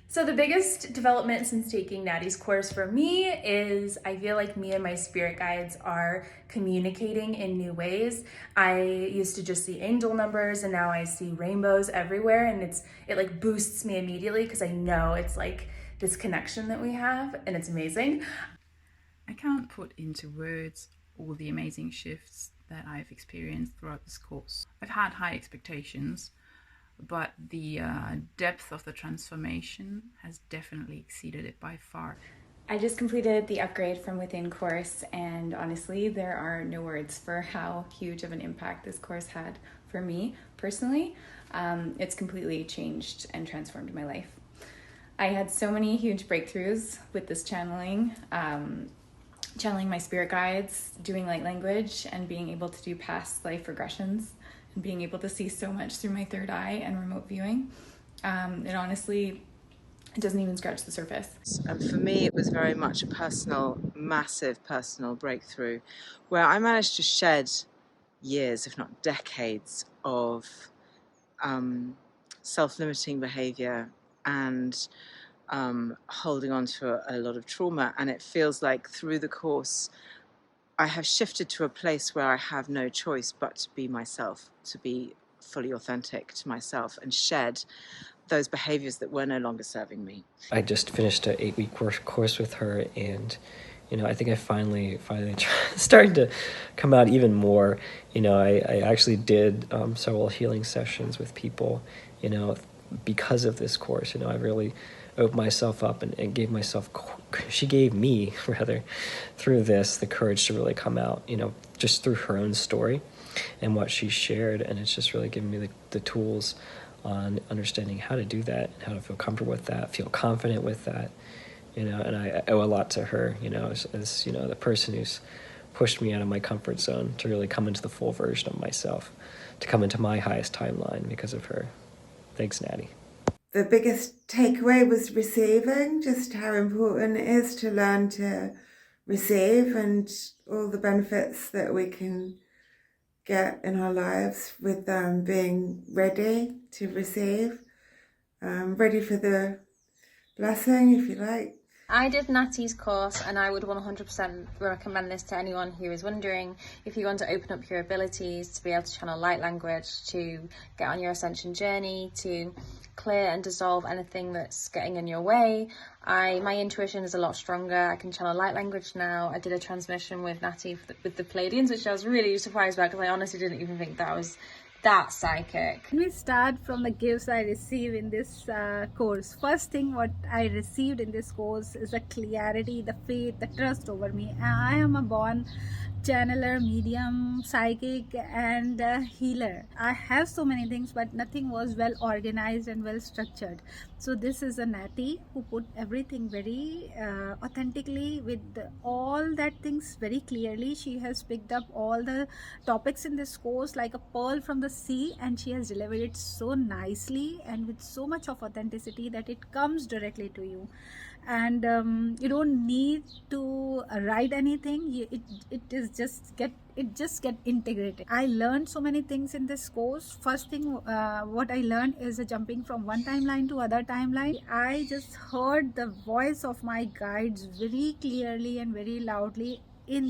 So the biggest development since taking Natty's course for me is I feel like me and my spirit guides are communicating in new ways. I used to just see angel numbers and now I see rainbows everywhere, and it like boosts me immediately because I know it's like this connection that we have, and it's amazing. I can't put into words all the amazing shifts that I've experienced throughout this course. I've had high expectations, but the depth of the transformation has definitely exceeded it by far. I just completed the Upgrade from Within course, and honestly, there are no words for how huge of an impact this course had for me personally. It's completely changed and transformed my life. I had so many huge breakthroughs with this channeling, channeling my spirit guides, doing light language, and being able to do past life regressions, and being able to see so much through my third eye and remote viewing. It honestly, it doesn't even scratch the surface. And for me, it was very much a personal, massive personal breakthrough, where I managed to shed years, if not decades, of self-limiting behaviour and holding on to a lot of trauma. And it feels like through the course, I have shifted to a place where I have no choice but to be myself, to be fully authentic to myself, and shed those behaviors that were no longer serving me. I just finished an 8-week course with her, and I think I finally starting to come out even more. I actually did several healing sessions with people, because of this course. I really opened myself up and gave myself, she gave me rather, through this, the courage to really come out, just through her own story and what she shared. And it's just really given me the tools on understanding how to do that, and how to feel comfortable with that, feel confident with that, and I owe a lot to her, as the person who's pushed me out of my comfort zone to really come into the full version of myself, to come into my highest timeline because of her. Thanks, Natty. The biggest takeaway was receiving, just how important it is to learn to receive, and all the benefits that we can get in our lives with being ready to receive, ready for the blessing, if you like. I did Natty's course, and I would 100% recommend this to anyone who is wondering if you want to open up your abilities, to be able to channel light language, to get on your ascension journey, to clear and dissolve anything that's getting in your way. My intuition is a lot stronger. I can channel light language now. I did a transmission with Natty with the Palladians, which I was really surprised about, because I honestly didn't even think that was that psychic. We start from the gifts I receive in this course. First thing what I received in this course is the clarity, the faith, the trust over me. I am a born channeler, medium, psychic, and healer. I have so many things, but nothing was well organized and well structured. So this is a Natty who put everything very authentically, with all that things very clearly. She has picked up all the topics in this course like a pearl from the sea, and she has delivered it so nicely and with so much of authenticity that it comes directly to you. And you don't need to write anything. It just get integrated. I learned so many things in this course. First thing what I learned is jumping from one timeline to other timeline. I just heard the voice of my guides very clearly and very loudly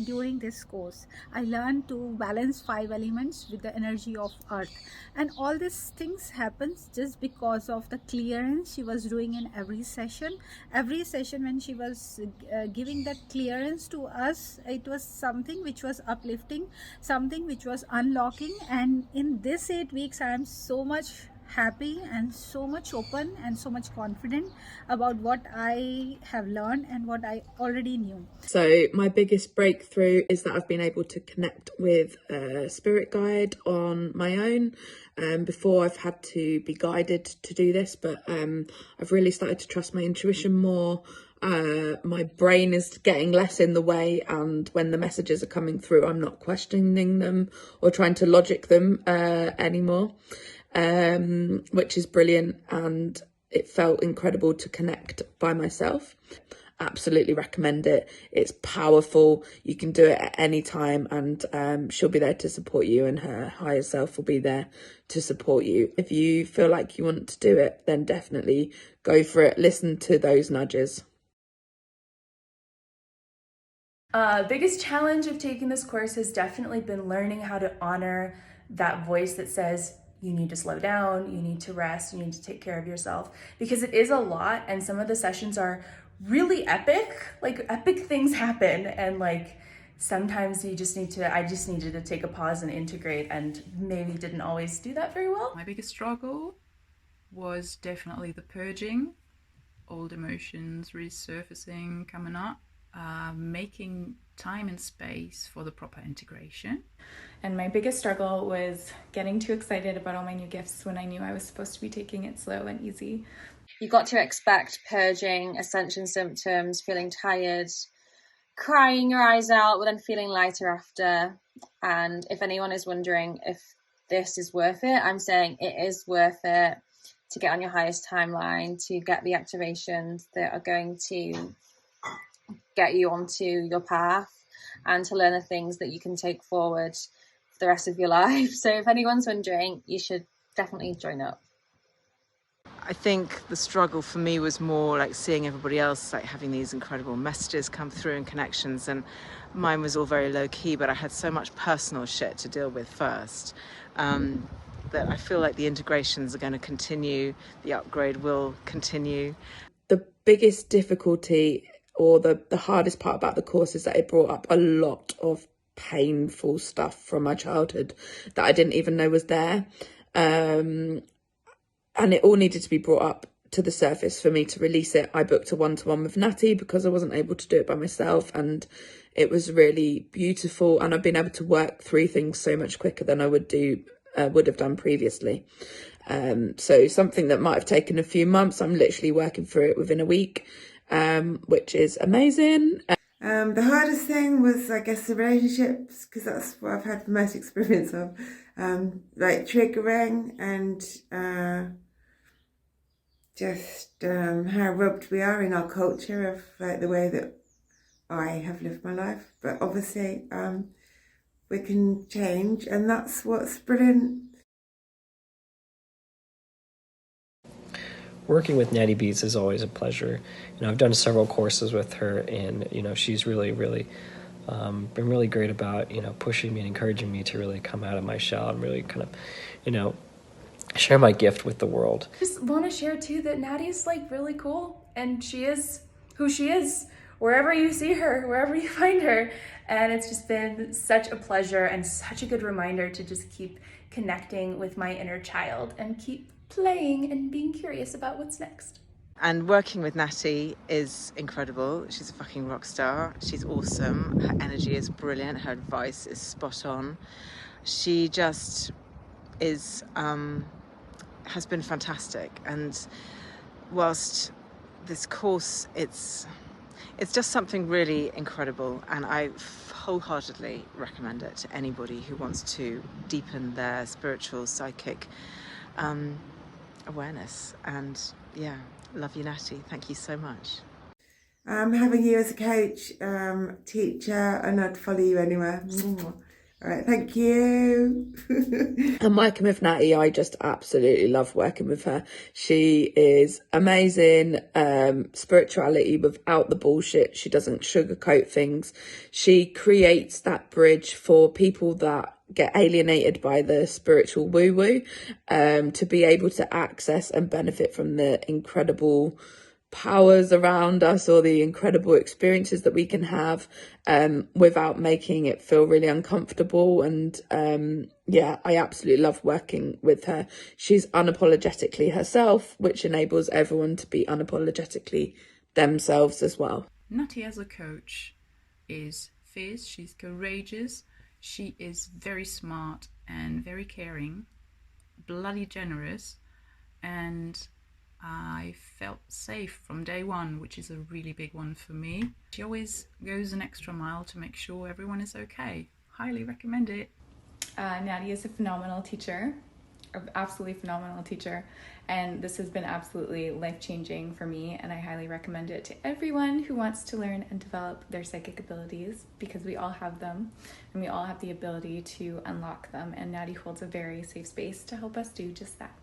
during this course. I learned to balance 5 elements with the energy of earth, and all these things happens just because of the clearance she was doing in every session. When she was giving that clearance to us, it was something which was uplifting, something which was unlocking. And in this 8 weeks, I am so much happy and so much open and so much confident about what I have learned and what I already knew. So my biggest breakthrough is that I've been able to connect with a spirit guide on my own. Before, I've had to be guided to do this, but I've really started to trust my intuition more. My brain is getting less in the way, and when the messages are coming through, I'm not questioning them or trying to logic them anymore. Which is brilliant, and it felt incredible to connect by myself. absolutely recommend it. It's powerful. You can do it at any time, and she'll be there to support you, and her higher self will be there to support you. If you feel like you want to do it, then definitely go for it. Listen to those nudges. Biggest challenge of taking this course has definitely been learning how to honor that voice that says you need to slow down, you need to rest, you need to take care of yourself, because it is a lot, and some of the sessions are really epic. Like, epic things happen, and like sometimes I just needed to take a pause and integrate, and maybe didn't always do that very well. My biggest struggle was definitely the purging, old emotions resurfacing, coming up. Making time and space for the proper integration. And my biggest struggle was getting too excited about all my new gifts when I knew I was supposed to be taking it slow and easy. You've got to expect purging, ascension symptoms, feeling tired, crying your eyes out, but then feeling lighter after. And if anyone is wondering if this is worth it, I'm saying it is worth it to get on your highest timeline, to get the activations that are going to get you onto your path, and to learn the things that you can take forward for the rest of your life. So if anyone's wondering, you should definitely join up. I think the struggle for me was more like seeing everybody else like having these incredible messages come through and connections, and mine was all very low key, but I had so much personal shit to deal with first, that I feel like the integrations are going to continue, the upgrade will continue. The biggest difficulty, or the hardest part about the course, is that it brought up a lot of painful stuff from my childhood that I didn't even know was there. And it all needed to be brought up to the surface for me to release it. I booked a one-to-one with Natty because I wasn't able to do it by myself, and it was really beautiful. And I've been able to work through things so much quicker than I would have done previously. So something that might have taken a few months, I'm literally working through it within a week. Which is amazing. The hardest thing was, I guess, the relationships, because that's what I've had the most experience of. Like triggering, and just how robbed we are in our culture of like the way that I have lived my life. But obviously we can change, and that's what's brilliant. Working with Natty Beats is always a pleasure. I've done several courses with her, and she's really been really great about pushing me and encouraging me to really come out of my shell and really kind of share my gift with the world. Just want to share too that Natty's like really cool, and she is who she is wherever you see her, wherever you find her, and it's just been such a pleasure and such a good reminder to just keep connecting with my inner child and keep playing and being curious about what's next. And working with Natty is incredible. She's a fucking rock star. She's awesome. Her energy is brilliant. Her advice is spot on. She just is, has been fantastic. And whilst this course, it's just something really incredible, and I wholeheartedly recommend it to anybody who wants to deepen their spiritual, psychic awareness. And yeah, love you, Natty. Thank you so much. Having you as a coach, teacher, and I'd follow you anywhere. All right, thank you. And working with Natty, I just absolutely love working with her. She is amazing. Spirituality without the bullshit. She doesn't sugarcoat things. She creates that bridge for people that get alienated by the spiritual woo-woo, to be able to access and benefit from the incredible powers around us, or the incredible experiences that we can have, without making it feel really uncomfortable. And yeah, I absolutely love working with her. She's unapologetically herself, which enables everyone to be unapologetically themselves as well. Natty as a coach is fierce, she's courageous, she is very smart and very caring, bloody generous, and I felt safe from day one, which is a really big one for me. She always goes an extra mile to make sure everyone is okay. Highly recommend it. Natty is a phenomenal teacher. an absolutely phenomenal teacher, and this has been absolutely life-changing for me, and I highly recommend it to everyone who wants to learn and develop their psychic abilities, because we all have them and we all have the ability to unlock them, and Natty holds a very safe space to help us do just that.